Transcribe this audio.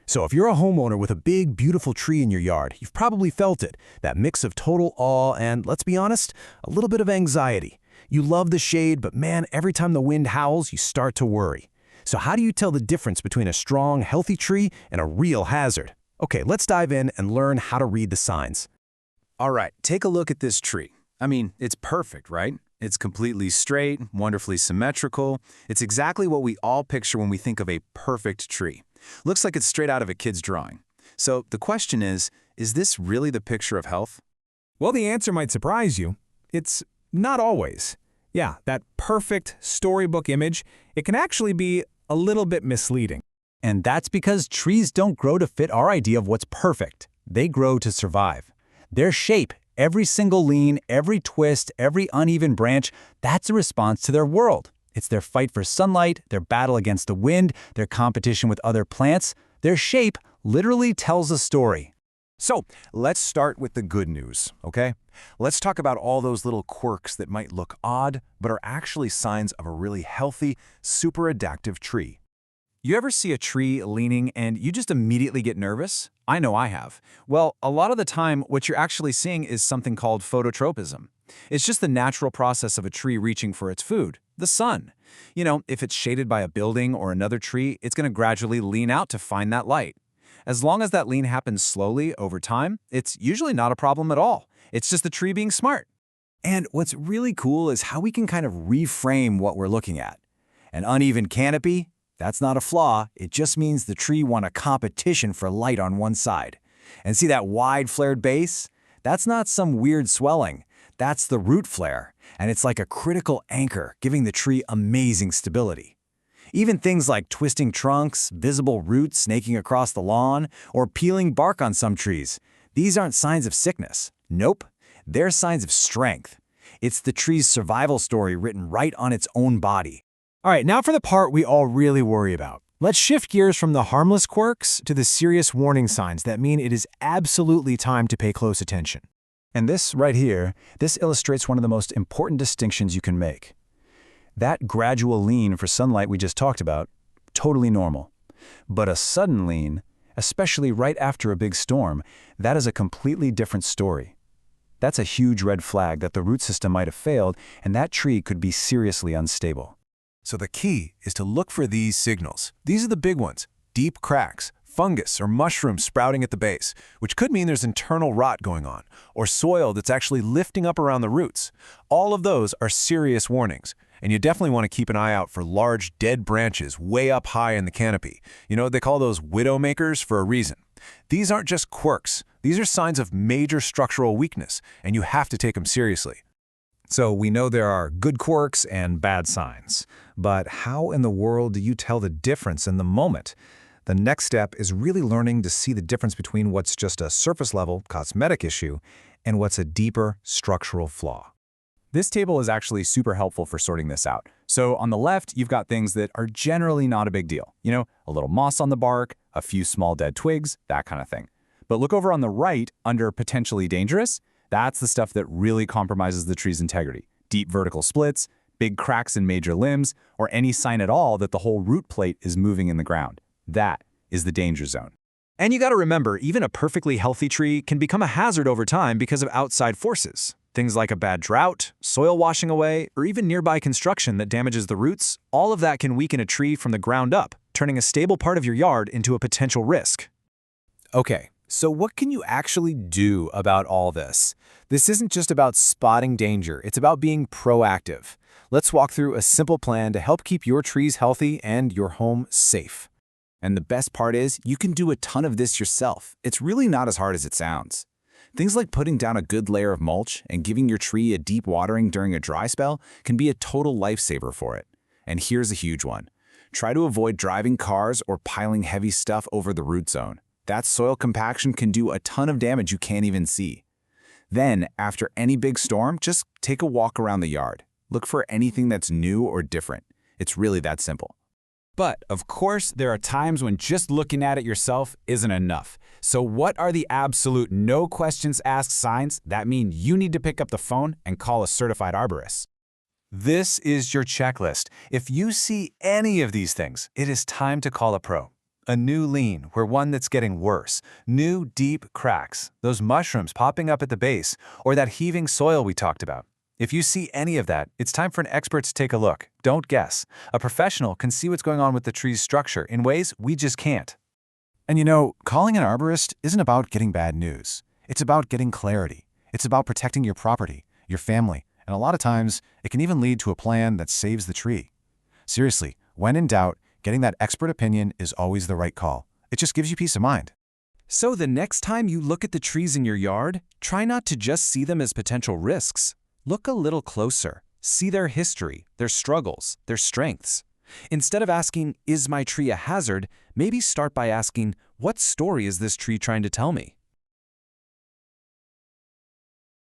So if you're a homeowner with a big, beautiful tree in your yard, you've probably felt it, that mix of total awe and, let's be honest, a little bit of anxiety. You love the shade, but man, every time the wind howls, you start to worry. So how do you tell the difference between a strong, healthy tree and a real hazard? Okay, let's dive in and learn how to read the signs. All right, take a look at this tree. I mean, it's perfect, right? It's completely straight, wonderfully symmetrical. It's exactly what we all picture when we think of a perfect tree. Looks like it's straight out of a kid's drawing. So the question is this really the picture of health? Well, the answer might surprise you. It's not always. Yeah, that perfect storybook image, it can actually be a little bit misleading. And that's because trees don't grow to fit our idea of what's perfect. They grow to survive. Their shape, every single lean, every twist, every uneven branch, that's a response to their world. It's their fight for sunlight, their battle against the wind, their competition with other plants. Their shape literally tells a story. So let's start with the good news, okay? Let's talk about all those little quirks that might look odd, but are actually signs of a really healthy, super adaptive tree. You ever see a tree leaning and you just immediately get nervous? I know I have. Well, a lot of the time, what you're actually seeing is something called phototropism. It's just the natural process of a tree reaching for its food, the sun. You know, if it's shaded by a building or another tree, it's going to gradually lean out to find that light. As long as that lean happens slowly over time, it's usually not a problem at all. It's just the tree being smart. And what's really cool is how we can kind of reframe what we're looking at. An uneven canopy? That's not a flaw, it just means the tree won a competition for light on one side. And see that wide flared base? That's not some weird swelling. That's the root flare, and it's like a critical anchor, giving the tree amazing stability. Even things like twisting trunks, visible roots snaking across the lawn, or peeling bark on some trees, these aren't signs of sickness. Nope, they're signs of strength. It's the tree's survival story written right on its own body. All right, now for the part we all really worry about. Let's shift gears from the harmless quirks to the serious warning signs that mean it is absolutely time to pay close attention. And this right here, this illustrates one of the most important distinctions you can make. That gradual lean for sunlight we just talked about, totally normal. But a sudden lean, especially right after a big storm, that is a completely different story. That's a huge red flag that the root system might have failed, and that tree could be seriously unstable. So the key is to look for these signals. These are the big ones: deep cracks, fungus or mushrooms sprouting at the base, which could mean there's internal rot going on, or soil that's actually lifting up around the roots. All of those are serious warnings, and you definitely want to keep an eye out for large dead branches way up high in the canopy. You know, they call those widow makers for a reason. These aren't just quirks. These are signs of major structural weakness, and you have to take them seriously. So we know there are good quirks and bad signs. But how in the world do you tell the difference in the moment? The next step is really learning to see the difference between what's just a surface-level cosmetic issue and what's a deeper structural flaw. This table is actually super helpful for sorting this out. So on the left, you've got things that are generally not a big deal. You know, a little moss on the bark, a few small dead twigs, that kind of thing. But look over on the right, under potentially dangerous, that's the stuff that really compromises the tree's integrity. Deep vertical splits, big cracks in major limbs, or any sign at all that the whole root plate is moving in the ground. That is the danger zone. And you gotta remember, even a perfectly healthy tree can become a hazard over time because of outside forces. Things like a bad drought, soil washing away, or even nearby construction that damages the roots, all of that can weaken a tree from the ground up, turning a stable part of your yard into a potential risk. Okay, so what can you actually do about all this? This isn't just about spotting danger, it's about being proactive. Let's walk through a simple plan to help keep your trees healthy and your home safe. And the best part is, you can do a ton of this yourself. It's really not as hard as it sounds. Things like putting down a good layer of mulch and giving your tree a deep watering during a dry spell can be a total lifesaver for it. And here's a huge one. Try to avoid driving cars or piling heavy stuff over the root zone. That soil compaction can do a ton of damage you can't even see. Then, after any big storm, just take a walk around the yard. Look for anything that's new or different. It's really that simple. But, of course, there are times when just looking at it yourself isn't enough. So what are the absolute no questions asked signs that mean you need to pick up the phone and call a certified arborist? This is your checklist. If you see any of these things, it is time to call a pro. A new lean, where one that's getting worse. New deep cracks, those mushrooms popping up at the base, or that heaving soil we talked about. If you see any of that, it's time for an expert to take a look. Don't guess. A professional can see what's going on with the tree's structure in ways we just can't. And you know, calling an arborist isn't about getting bad news. It's about getting clarity. It's about protecting your property, your family, and a lot of times, it can even lead to a plan that saves the tree. Seriously, when in doubt, getting that expert opinion is always the right call. It just gives you peace of mind. So the next time you look at the trees in your yard, try not to just see them as potential risks. Look a little closer. See their history, their struggles, their strengths. Instead of asking, is my tree a hazard, maybe start by asking, what story is this tree trying to tell me?